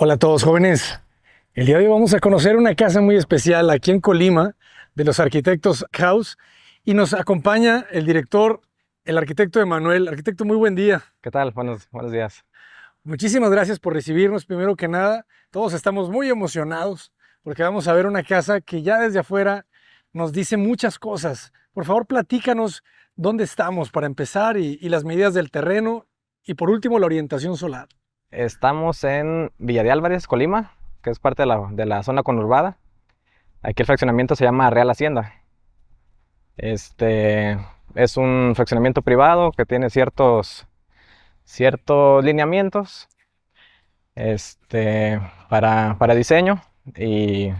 Hola a todos jóvenes. El día de hoy vamos a conocer una casa muy especial aquí en Colima de los arquitectos House y nos acompaña el director, el arquitecto Emanuel. Arquitecto, muy buen día. ¿Qué tal? Buenos días. Muchísimas gracias por recibirnos. Primero que nada, todos estamos muy emocionados porque vamos a ver una casa que ya desde afuera nos dice muchas cosas. Por favor, platícanos dónde estamos para empezar y las medidas del terreno y por último la orientación solar. Estamos en Villa de Álvarez, Colima, que es parte de la zona conurbada. Aquí el fraccionamiento se llama Real Hacienda. Este es un fraccionamiento privado que tiene ciertos lineamientos para diseño y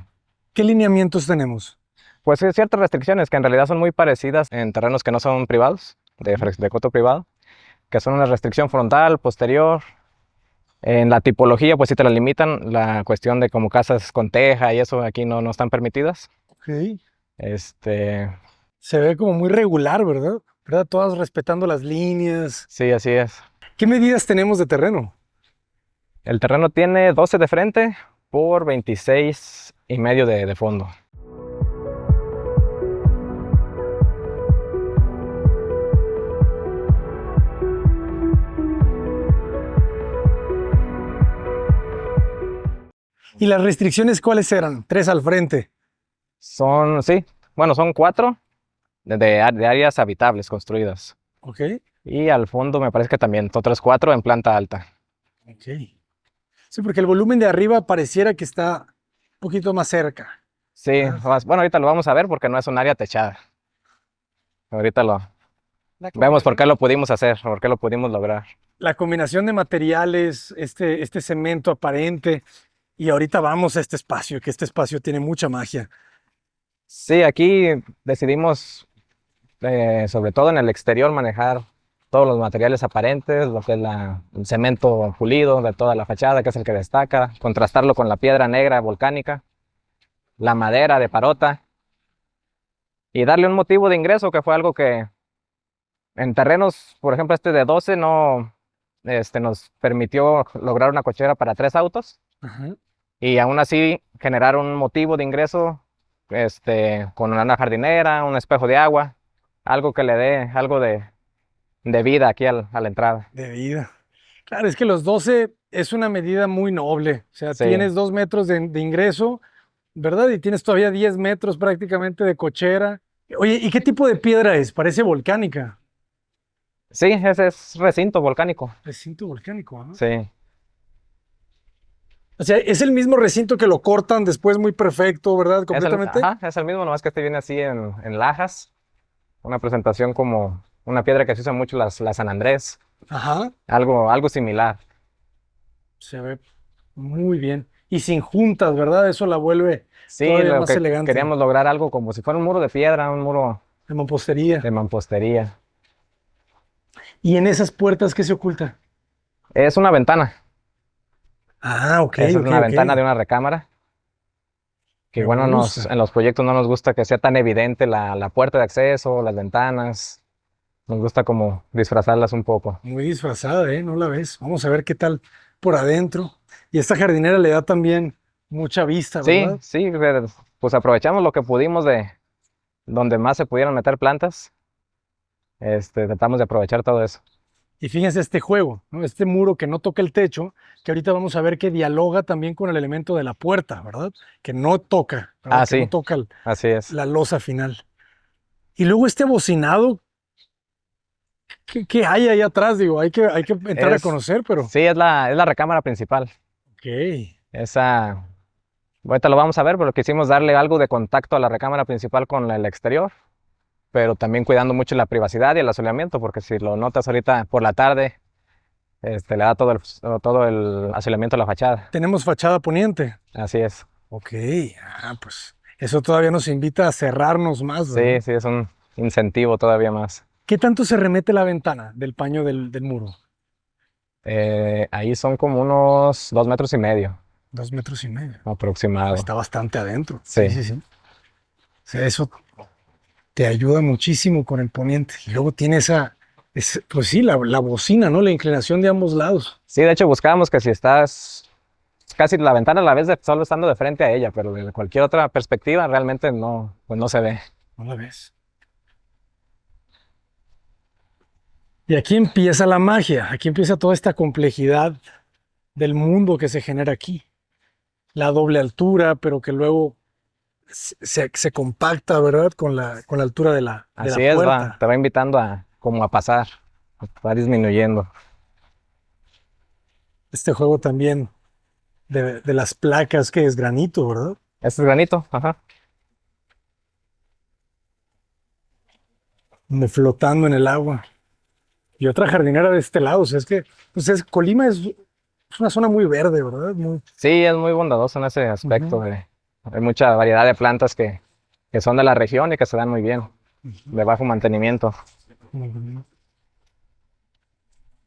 ¿Qué lineamientos tenemos? pues ciertas restricciones que en realidad son muy parecidas en terrenos que no son privados, de coto privado, que son una restricción frontal, posterior. En la tipología, pues sí te la limitan, la cuestión de como casas con teja y eso aquí no están permitidas. Ok. Este, Se ve como muy regular, ¿verdad? ¿Verdad? Todas respetando las líneas. sí, así es. ¿Qué medidas tenemos de terreno? El terreno tiene 12 de frente por 26,5 de fondo. ¿Y las restricciones cuáles eran? Tres al frente. Sí, bueno, son 4 de áreas habitables construidas. Ok. Y al fondo me parece que también otros 4 en planta alta. Ok. Sí, porque el volumen de arriba pareciera que está un poquito más cerca. Sí, Ah, bueno, ahorita lo vamos a ver porque no es un área techada. Ahorita La vemos por combinación, qué lo pudimos hacer, por qué lo pudimos lograr. la combinación de materiales, este cemento aparente. Y ahorita vamos a este espacio, que este espacio tiene mucha magia. Sí, aquí decidimos, sobre todo en el exterior, manejar todos los materiales aparentes, lo que es el cemento pulido de toda la fachada, que es el que destaca, contrastarlo con la piedra negra volcánica, la madera de parota y darle un motivo de ingreso, que fue algo que en terrenos, por ejemplo, este de 12 no, nos permitió lograr una cochera para 3 autos Ajá. y aún así generar un motivo de ingreso, con una jardinera, un espejo de agua, algo que le dé algo de vida aquí a la entrada. De vida. Claro, es que los 12 es una medida muy noble. O sea, Sí, tienes 2 metros de ingreso, ¿verdad? Y tienes todavía 10 metros prácticamente de cochera. Oye, ¿y qué tipo de piedra es? Parece volcánica. sí, ese es recinto volcánico. Recinto volcánico, ¿ah? Sí, O sea, es el mismo recinto que lo cortan después muy perfecto, ¿verdad? Completamente. es el mismo, nomás que este viene así en lajas, una presentación como una piedra que se usa mucho las San Andrés, Ajá. algo similar. Se ve muy bien. Y sin juntas, ¿verdad? Eso la vuelve Sí, todavía lo más que elegante. queríamos lograr algo como si fuera un muro de piedra, un muro De mampostería. de mampostería. Y en esas puertas, ¿qué se oculta? Es una ventana, Ah, ok, esa es ok, una ok. ventana de una recámara, que Me bueno, gusta. en los proyectos no nos gusta que sea tan evidente la puerta de acceso, las ventanas, nos gusta como disfrazarlas un poco. Muy disfrazada, ¿eh? No la ves. Vamos a ver qué tal por adentro. Y esta jardinera le da también mucha vista, Sí, ¿verdad? sí, pues aprovechamos lo que pudimos de donde más se pudieron meter plantas, tratamos de aprovechar todo eso. Y fíjense este juego, ¿no? Este muro que no toca el techo, que ahorita vamos a ver que dialoga también con el elemento de la puerta, ¿verdad? Que no toca, ¿verdad? Ah, Que no sí, toca así es. la losa final. Y luego este bocinado, ¿qué hay ahí atrás? Digo, hay que entrar a Es, conocer, pero... sí, es la recámara principal. Ok. Esa, ahorita lo vamos a ver, pero quisimos darle algo de contacto a la recámara principal con el exterior, pero también cuidando mucho la privacidad y el asoleamiento, porque si lo notas ahorita por la tarde, le da todo el asoleamiento a la fachada. Tenemos fachada poniente. Así es. Ok. Pues eso todavía nos invita a cerrarnos más, Sí, ¿verdad? sí, es un incentivo todavía más. ¿Qué tanto se remete la ventana del paño del muro? Ahí son como unos 2,5 metros 2,5 metros. aproximado. Está bastante adentro. Sí, Sí, sí, sí. O sea, eso te ayuda muchísimo con el poniente. Y luego tiene pues sí, la bocina, ¿no? La inclinación de ambos lados. sí, de hecho buscábamos que si estás casi la ventana la ves solo estando de frente a ella, pero de cualquier otra perspectiva realmente no, pues no se ve. No la ves. Y aquí empieza la magia, aquí empieza toda esta complejidad del mundo que se genera aquí. La doble altura, pero que luego se compacta, ¿verdad? Con la altura de la Así es, puerta. te va invitando a como a pasar, va disminuyendo. Este juego también de las placas, que es granito, ¿verdad? Este es granito, ajá. Flotando en el agua. Y otra jardinera de este lado, o sea, es que, pues Colima es una zona muy verde, ¿verdad? Muy, Sí, es muy bondadoso en ese aspecto. Ujú. Hay mucha variedad de plantas que son de la región y que se dan muy bien, de bajo mantenimiento. Ujú.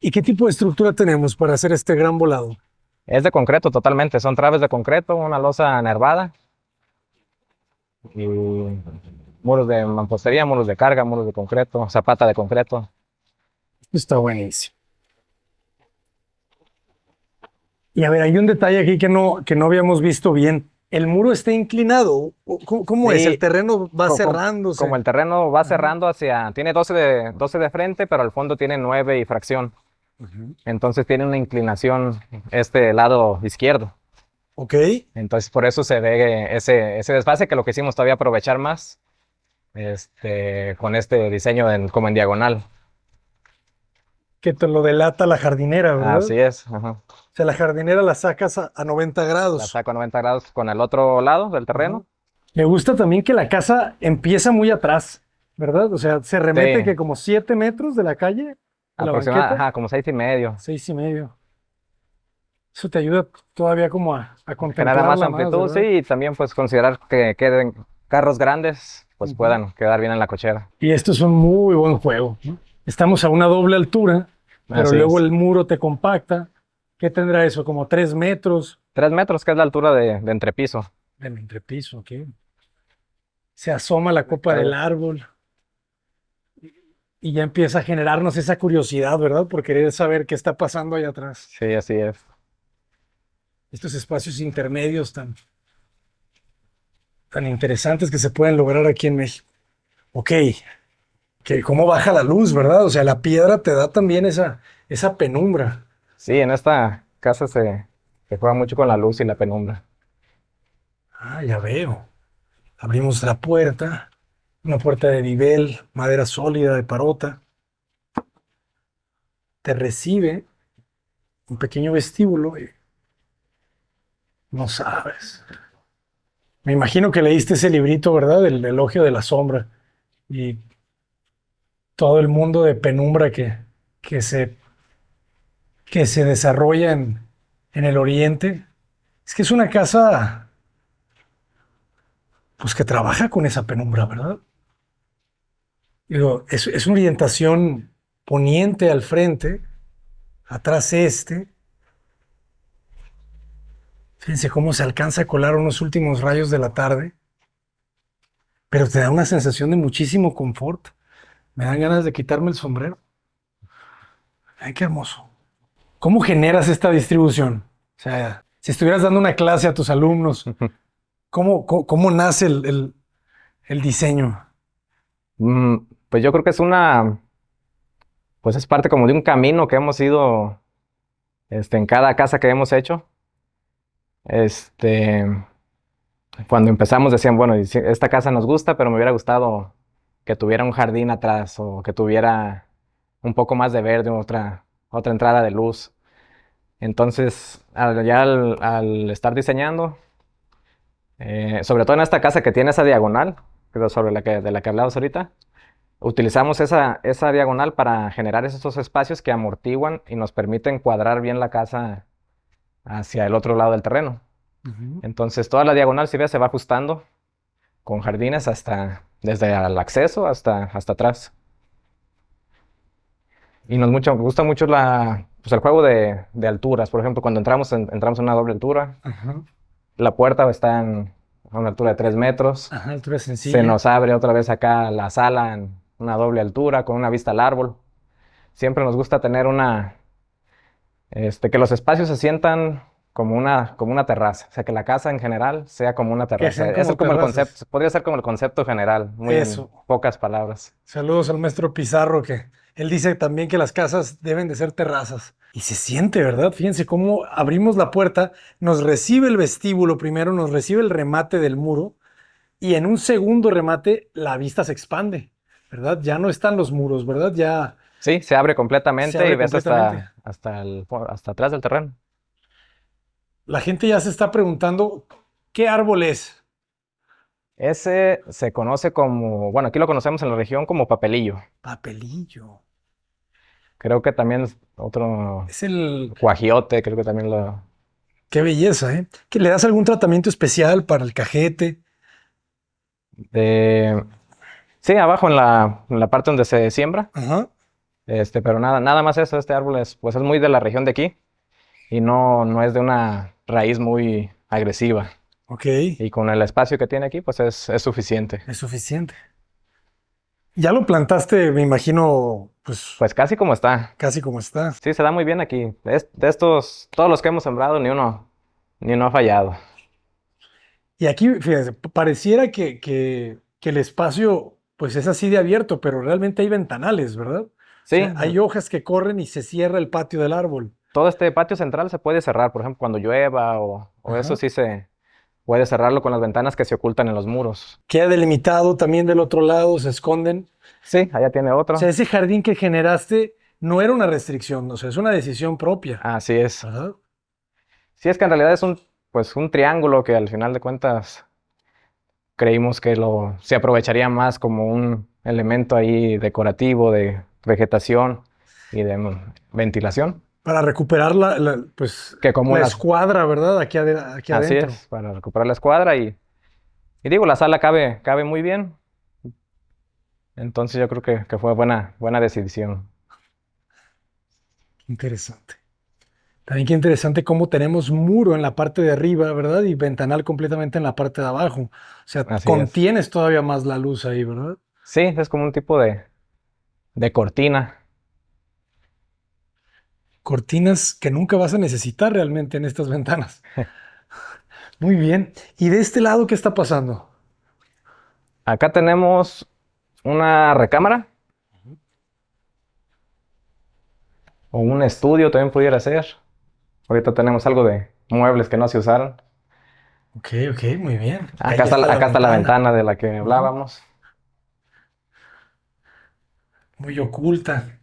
¿Y qué tipo de estructura tenemos para hacer este gran volado? Es de concreto totalmente, son traves de concreto, una losa nervada y muros de mampostería, muros de carga, muros de concreto, zapata de concreto. Está buenísimo. Y a ver, hay un detalle aquí que no habíamos visto bien. ¿El muro está inclinado? ¿Cómo es? ¿El Sí, terreno va como cerrándose? el terreno va Ajá. cerrando tiene 12 de frente, pero al fondo tiene 9 y fracción. Ujú. Entonces tiene una inclinación este lado izquierdo. Ok. Entonces por eso se ve ese desfase que lo que hicimos todavía aprovechar más con este diseño como en diagonal. Que te lo delata la jardinera, ¿verdad? Así es. Ajá. O sea, la jardinera la sacas a 90 La grados. saco a 90 grados con el otro lado del Ajá. terreno. Me gusta también que la casa empieza muy atrás, ¿verdad? O sea, se Sí, remete que como 7 metros de la calle, de la aproximadamente, banqueta, ajá, como 6,5. 6,5. Eso te ayuda todavía como a Genera más contemplarla más, amplitud, sí, ¿verdad? y también pues considerar que queden carros grandes, pues Ujú. puedan quedar bien en la cochera. Y esto es un muy buen juego, ¿no? Estamos a una doble altura, pero Así luego es. el muro te compacta. ¿Qué tendrá eso? Como 3 metros 3 metros, que es la altura de entrepiso. del entrepiso, ¿ok? Se asoma la copa del árbol y ya empieza a generarnos esa curiosidad, ¿verdad? Por querer saber qué está pasando allá atrás. Sí, así es. Estos espacios intermedios tan interesantes que se pueden lograr aquí en México. Ok, que cómo baja la luz, ¿verdad? O sea, la piedra te da también esa penumbra. Sí, en esta casa se juega mucho con la luz y la penumbra. Ah, ya veo. Abrimos la puerta, una puerta de nivel, madera sólida de parota. Te recibe un pequeño vestíbulo y no sabes. Me imagino que leíste ese librito, ¿verdad? El elogio de la sombra y todo el mundo de penumbra que se, que se desarrolla en el oriente. Es que es una casa, pues que trabaja con esa penumbra, ¿verdad? Digo, es una orientación poniente al frente, atrás este. Fíjense cómo se alcanza a colar unos últimos rayos de la tarde, pero te da una sensación de muchísimo confort. Me dan ganas de quitarme el sombrero. Ay, qué hermoso. ¿Cómo generas esta distribución? O sea, si estuvieras dando una clase a tus alumnos, ¿cómo nace el diseño? Mm, pues yo creo que pues es parte como de un camino que hemos ido, en cada casa que hemos hecho. Este, Cuando empezamos decían, bueno, y esta casa nos gusta, pero me hubiera gustado que tuviera un jardín atrás o que tuviera un poco más de verde, otra entrada de luz. Entonces, al estar diseñando, sobre todo en esta casa que tiene esa diagonal, que es de la que hablabas ahorita, utilizamos esa diagonal para generar esos espacios que amortiguan y nos permiten cuadrar bien la casa hacia el otro lado del terreno. Ujú. Entonces, toda la diagonal, si ves, se va ajustando con jardines desde el acceso hasta atrás. Y gusta mucho pues el juego de alturas. Por ejemplo, cuando entramos en una doble altura, Ajá, la puerta está a una altura de 3 metros. ajá, altura Se sencilla. nos abre otra vez acá la sala en una doble altura con una vista al árbol. Siempre nos gusta tener que los espacios se sientan como una terraza. O sea, que la casa en general sea como una Que terraza. sean Ese es como como el terrazas. concepto, podría ser como el concepto general, muy en Eso. pocas palabras. Saludos al maestro Pizarro, que él dice también que las casas deben de ser terrazas. Y se siente, ¿verdad? Fíjense cómo abrimos la puerta, nos recibe el vestíbulo primero, nos recibe el remate del muro y en un segundo remate la vista se expande, ¿verdad? Ya no están los muros, ¿verdad? Ya Sí, se abre se completamente y abre ves completamente. hasta atrás del terreno. La gente ya se está preguntando, ¿qué árbol es? Ese se conoce como, bueno, aquí lo conocemos en la región como papelillo. Papelillo. Creo que también es otro Es el... guajiote, creo que también lo... Qué belleza, ¿eh? ¿Que le das algún tratamiento especial para el cajete? de- sí, abajo en la parte donde se siembra, Ajá. pero nada más eso, este árbol es, pues es muy de la región de aquí y no es de una raíz muy agresiva. Ok, Y con el espacio que tiene aquí, pues es suficiente. es suficiente. Ya lo plantaste, me imagino, pues Pues casi como está. casi como está. Sí, se da muy bien aquí. De estos, todos los que hemos sembrado, ni uno ha fallado. Y aquí, fíjense, pareciera que el espacio, pues es así de abierto, pero realmente hay ventanales, ¿verdad? O sea, Sí, hay hojas que corren y se cierra el patio del árbol. todo este patio central se puede cerrar, por ejemplo, cuando llueva o eso Ajá. sí se puede cerrarlo con las ventanas que se ocultan en los muros. Queda delimitado también del otro lado, se esconden. Sí, allá tiene O sea, otro. ese jardín que generaste no era una restricción, o sea, es una decisión propia, Así es. ¿verdad? Sí, es que en realidad es pues un triángulo que al final de cuentas creímos que se aprovecharía más como un elemento ahí decorativo de vegetación y de ventilación, Para recuperar pues, que como la una, escuadra, ¿verdad? Aquí así adentro. es, para recuperar la escuadra y digo, la sala cabe muy bien, entonces yo creo que fue buena decisión. Interesante. También qué interesante cómo tenemos muro en la parte de arriba, ¿verdad? Y ventanal completamente en la parte de abajo. O sea, Así es. contienes todavía más la luz ahí, ¿verdad? Sí, es como un tipo de cortina. Cortinas que nunca vas a necesitar realmente en estas ventanas. Muy bien. ¿Y de este lado qué está pasando? Acá tenemos una recámara o un estudio también pudiera ser. Ahorita tenemos algo de muebles que no se usaron. Ok, ok, muy bien. Y ahí está la Acá está la ventana. ventana de la que Ujú. hablábamos. Muy oculta,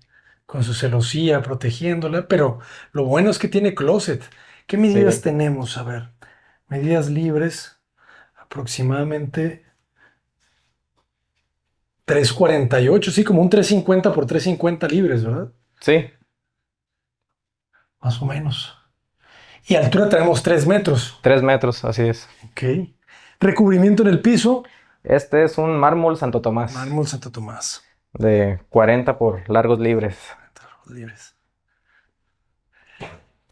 con su celosía protegiéndola, pero lo bueno es que tiene closet. ¿Qué medidas Sí, tenemos? A ver, medidas libres, aproximadamente 348, sí, como un 350 por 350 libres, ¿verdad? sí, Más o menos. Y altura tenemos 3 metros. 3 metros, así es. Ok. Recubrimiento en el piso, Este es un mármol Santo Tomás mármol Santo Tomás. de 40 por largos libres. Libres.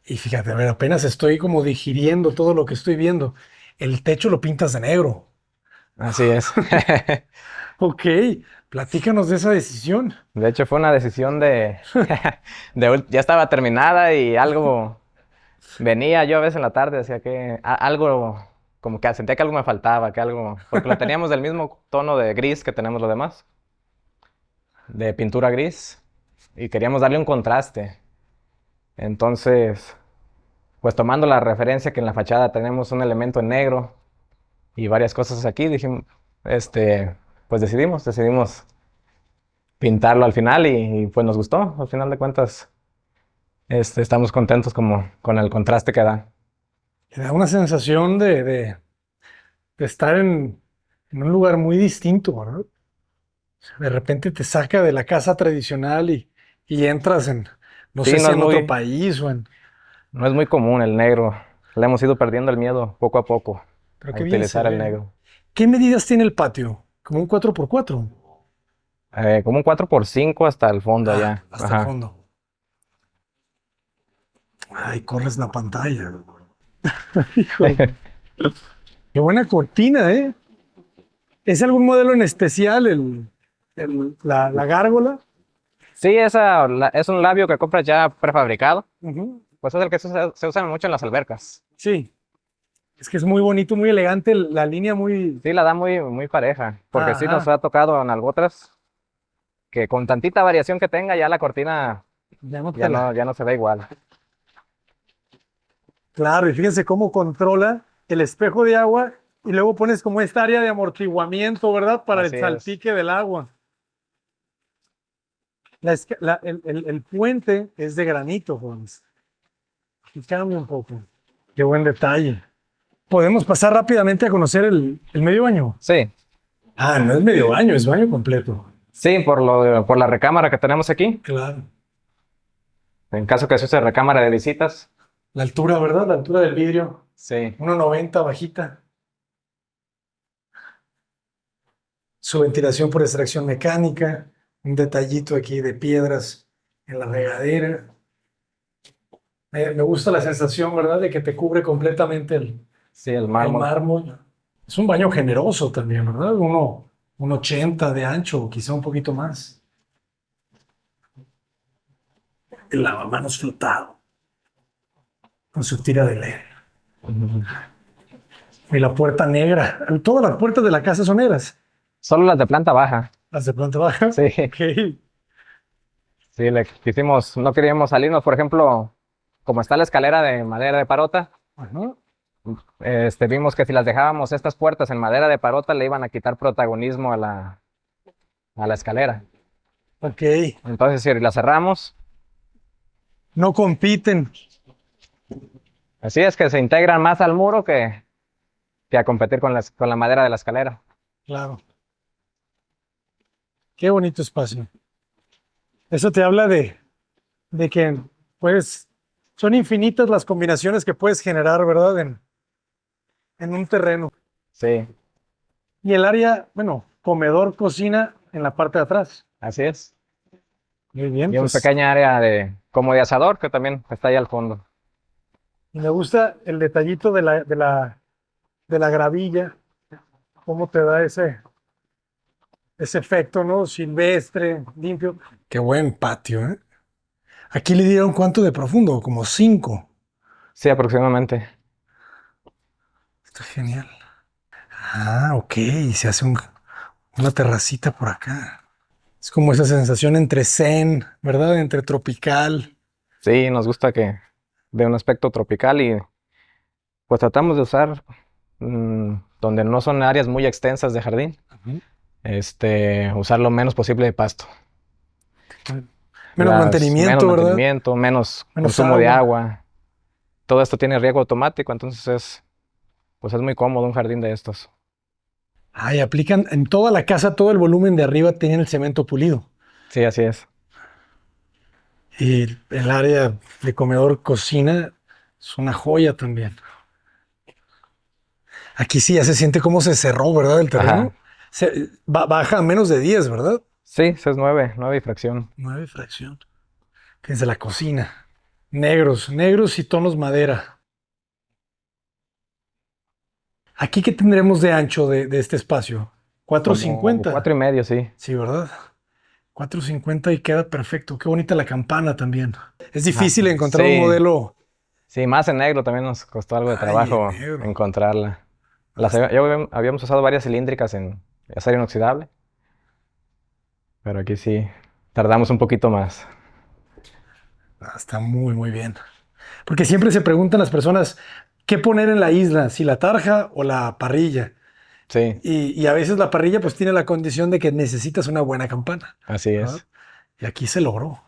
Y fíjate, a ver, apenas estoy como digiriendo todo lo que estoy viendo. El techo lo pintas de negro. Así es. Ok, platícanos de esa decisión. De hecho, fue una decisión ya estaba terminada y algo venía yo a veces en la tarde, decía que algo, como que sentía que algo me faltaba, que algo, porque lo teníamos del mismo tono de gris que tenemos los demás, de pintura gris, y queríamos darle un contraste. Entonces, pues tomando la referencia que en la fachada tenemos un elemento en negro y varias cosas aquí, dijimos, pues decidimos pintarlo al final y pues nos gustó. Al final de cuentas, estamos contentos como con el contraste que da. Te da una sensación de estar en un lugar muy distinto, ¿verdad? De repente te saca de la casa tradicional y entras en, no sé Sí, si en otro país o en... no es muy común el negro. Le hemos ido perdiendo el miedo poco a poco Pero a qué bien se utilizar el ve, ¿eh? negro. ¿Qué medidas tiene el patio? ¿Como un 4x4? Como un 4x5 hasta el fondo Ah, allá. hasta el Ajá. fondo. Ay, corres la pantalla. Híjole. Qué buena cortina, ¿eh? ¿Es algún modelo en especial la gárgola? Sí, es un labio que compras ya prefabricado. Ujú. pues es el que se usa mucho en las albercas. Sí. Es que es muy bonito, muy elegante, la línea muy... Sí, la da muy, muy pareja, porque sí nos Ajá. ha tocado en algo otras que con tantita variación que tenga ya la cortina Ya no te ya no se ve igual. Claro, y fíjense cómo controla el espejo de agua y luego pones como esta área de amortiguamiento, ¿verdad? Para el Así es. salpique del agua. El puente es de granito, Juanes. Y cambia un poco. Qué buen detalle. ¿Podemos pasar rápidamente a conocer el medio baño? Sí, Ah, no es medio baño, es baño completo. sí, por la recámara que tenemos aquí. Claro. En caso que se use recámara de visitas. La altura, ¿verdad? La altura del vidrio. Sí, 1,90 bajita. Su ventilación por extracción mecánica. Un detallito aquí de piedras en la regadera. Me gusta la sensación, ¿verdad? De que te cubre completamente sí, el el mármol. mármol. Es un baño generoso también, ¿verdad? 1,80 de ancho, o quizá un poquito más. El lavamanos flotado, con su tira de LED. Y la puerta negra. Todas las puertas de la casa son negras. Solo las de planta baja. Las de planta baja. Sí, Ok. sí, le quisimos, no queríamos salirnos, por ejemplo, como está la escalera de madera de parota, Ajá. vimos que si las dejábamos estas puertas en madera de parota le iban a quitar protagonismo a la escalera. Ok. Entonces, si las cerramos, No compiten. así es que se integran más al muro que a competir con la madera de la escalera. Claro. Qué bonito espacio. Eso te habla de que, pues, son infinitas las combinaciones que puedes generar, ¿verdad? En un terreno. Sí, Y el área, bueno, comedor, cocina en la parte de atrás. así es. Muy bien, Y una pues. pequeña área como de asador que también está ahí al fondo. Y me gusta el detallito de la gravilla, cómo te da ese efecto, ¿no? Silvestre, limpio. Qué buen patio, ¿eh? Aquí le dieron cuánto de profundo, como 5. Sí, aproximadamente. Está genial. Ah, ok, y se hace una terracita por acá. Es como esa sensación entre zen, ¿verdad? Entre tropical. Sí, nos gusta que de un aspecto tropical y pues tratamos de usar donde no son áreas muy extensas de jardín, Ujú. usar lo menos posible de pasto. Menos Menos mantenimiento, ¿verdad? mantenimiento, menos Menos consumo de agua. agua. Todo esto tiene riego automático, entonces pues es muy cómodo un jardín de estos. Ay, aplican en toda la casa, todo el volumen de arriba tienen el cemento pulido. Sí, así es. Y el área de comedor, cocina, es una joya también. Aquí sí ya se siente cómo se cerró, ¿verdad? El terreno. Ajá. Baja a menos de 10, ¿verdad? Sí, eso es 9 y fracción. 9 fracción. Desde la cocina. Negros, negros y tonos madera. ¿Aquí qué tendremos de ancho de este espacio? Como 4,50. 4,5, sí. Sí, ¿verdad? 4,50 y queda perfecto. Qué bonita la campana también. Es Ajá. difícil encontrar un Sí, modelo. sí, más en negro también nos costó algo de Ay, en trabajo negro. encontrarla. Hasta, Habíamos usado varias cilíndricas en acero inoxidable, pero aquí sí tardamos un poquito más. está muy, muy bien. Porque siempre se preguntan las personas qué poner en la isla, si la tarja o la parrilla. Sí, Y a veces la parrilla pues tiene la condición de que necesitas una buena campana, así ¿verdad? es. Y aquí se logró.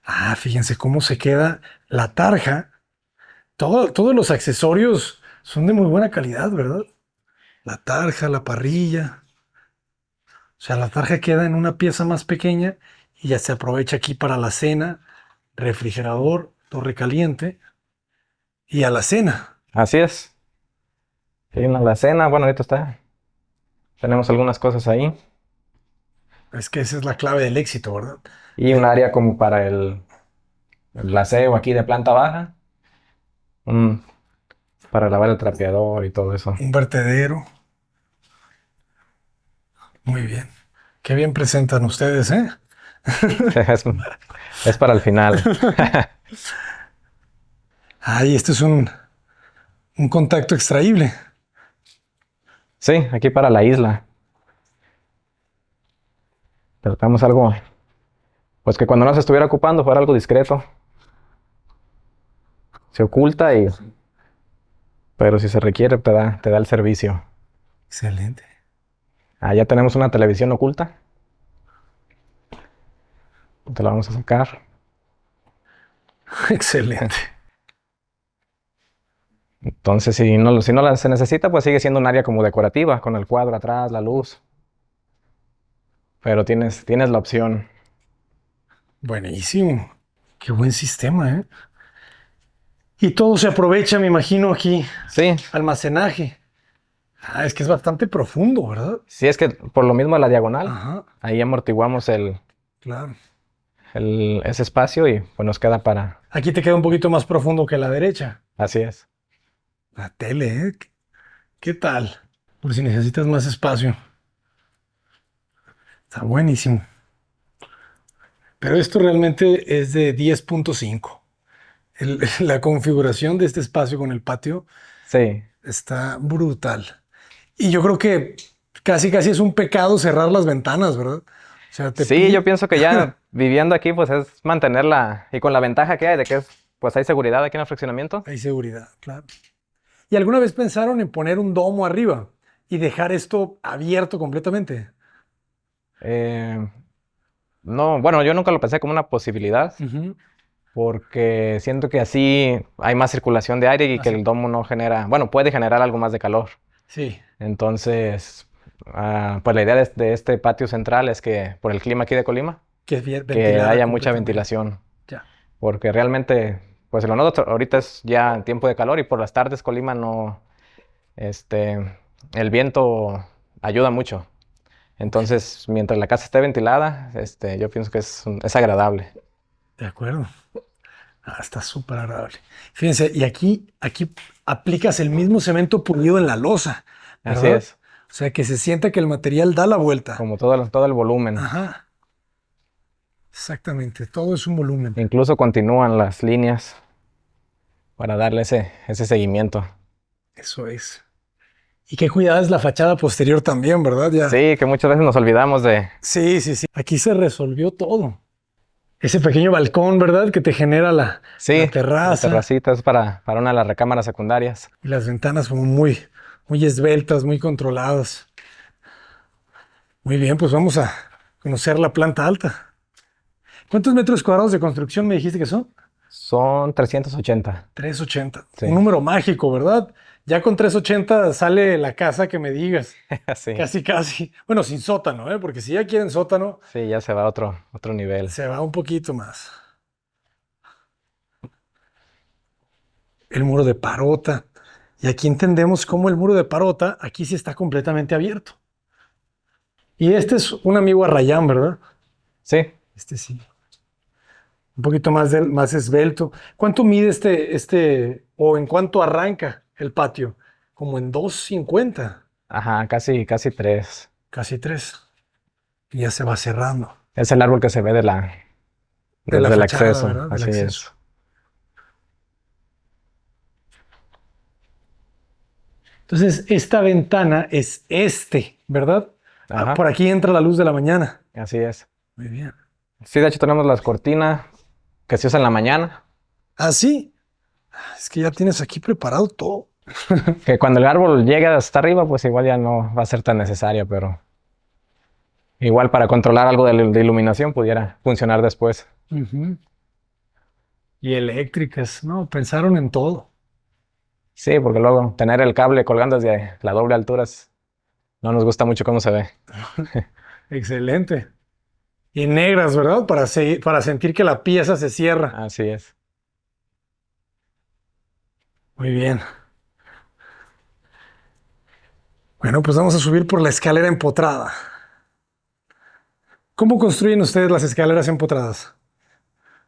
Ah, fíjense cómo se queda la tarja. Todos los accesorios son de muy buena calidad, ¿verdad? La tarja, la parrilla. O sea, la tarja queda en una pieza más pequeña y ya se aprovecha aquí para la cena, refrigerador, torre caliente y a la cena. Así es. Sí, en la alacena, bueno, ahorita está. Tenemos algunas cosas ahí. Es que esa es la clave del éxito, ¿verdad? Y un área como para el aseo aquí de planta baja. un- para lavar el trapeador y todo eso. Un vertedero. Muy bien. Qué bien presentan ustedes, ¿eh? Es, es para el final. Ay, este es un contacto extraíble. Sí, aquí para la isla. Tratamos algo, pues que cuando no se estuviera ocupando fuera algo discreto. Se oculta y, pero si se requiere te da el servicio. Excelente. Ya tenemos una televisión oculta. Te la vamos a sacar. Excelente. Entonces, si no se necesita, pues sigue siendo un área como decorativa, con el cuadro atrás, la luz. Pero tienes la opción. Buenísimo. Qué buen sistema, ¿eh? Y todo se aprovecha, me imagino, aquí. Sí, Almacenaje. Ah, es que es bastante profundo, ¿verdad? sí es que por lo mismo la diagonal, Ajá, ahí amortiguamos claro. ese espacio y pues nos queda para... Aquí te queda un poquito más profundo que la derecha. Así es. La tele, ¿eh? ¿Qué tal? Por si necesitas más espacio. Está buenísimo. Pero esto realmente es de 10.5. La configuración de este espacio con el patio Sí. está brutal. Y yo creo que casi casi es un pecado cerrar las ventanas, ¿verdad? O sea, te Sí, yo pide... pienso que ya viviendo aquí, pues es mantenerla, y con la ventaja que hay de que pues hay seguridad aquí en el fraccionamiento. Hay seguridad, claro. ¿Y alguna vez pensaron en poner un domo arriba y dejar esto abierto completamente? Eh, no, bueno, yo nunca lo pensé como una posibilidad, Ujú. porque siento que así hay más circulación de aire y que Así. el domo no genera, bueno, puede generar algo más de calor. Sí, Entonces, pues la idea de este patio central es que por el clima aquí de Colima, que es bien que ventilada haya mucha completamente. ventilación, Ya, porque realmente, pues lo noto, ahorita es ya tiempo de calor y por las tardes Colima no, el viento ayuda mucho. ok, Entonces, mientras la casa esté ventilada, yo pienso que es agradable. de acuerdo. Ah, está súper agradable. Fíjense, y aquí aplicas el mismo cemento pulido en la losa, Así ¿verdad? es, O sea, que se sienta que el material da la vuelta. como todo el volumen. Ajá, exactamente, todo es un volumen. Incluso continúan las líneas para darle ese seguimiento. Eso es. Y qué cuidada es la fachada posterior también, ¿verdad? Ya. Sí, que muchas veces nos olvidamos de... Sí, sí, sí. Aquí se resolvió todo. Ese pequeño balcón, ¿verdad? Que te genera la Sí, la terraza terracita es para una de las recámaras secundarias. y las ventanas como muy esbeltas, muy controladas. Muy bien, pues vamos a conocer la planta alta. ¿Cuántos metros cuadrados de construcción me dijiste que son? Son 380. 380. Un Sí, número mágico, ¿verdad? Ya con 380 sale la casa que me digas. sí, Casi, casi. Bueno, sin sótano, ¿eh? Porque si ya quieren sótano, sí, ya se va a otro nivel. se va un poquito más. El muro de parota. Y aquí entendemos cómo el muro de parota aquí sí está completamente abierto. Y este es un amigo Arrayán, ¿verdad? Sí, Este sí. Un poquito más esbelto. ¿Cuánto mide o en cuánto arranca el patio? Como en 2.50, ajá, casi tres. casi 3. Y ya se va cerrando. Es el árbol que se ve De la desde el fachada, acceso, ¿verdad? Del así acceso. es. Entonces, esta ventana es ¿verdad? Ah, Ajá, por aquí entra la luz de la mañana. así es. Muy bien. Sí, de hecho tenemos las cortinas que se usan en la mañana, Ah, sí. Es que ya tienes aquí preparado todo. que cuando el árbol llega hasta arriba, pues igual ya no va a ser tan necesario, pero igual para controlar algo de iluminación pudiera funcionar después. Ujú. Y eléctricas, ¿no? Pensaron en todo. Sí, porque luego tener el cable colgando desde la doble altura no nos gusta mucho cómo se ve. Excelente. Y negras, ¿verdad? Para sentir que la pieza se cierra. Así es. Muy bien. Bueno, pues vamos a subir por la escalera empotrada. ¿Cómo construyen ustedes las escaleras empotradas?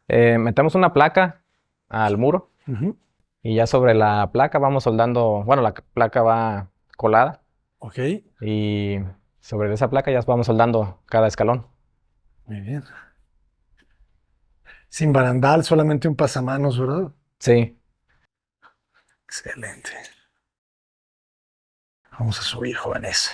Metemos una placa al muro Ujú. y ya sobre la placa vamos soldando, bueno, la placa va colada Ok, y sobre esa placa ya vamos soldando cada escalón. muy bien. Sin barandal, solamente un pasamanos, ¿verdad? Sí. Excelente. Vamos a subir, jóvenes.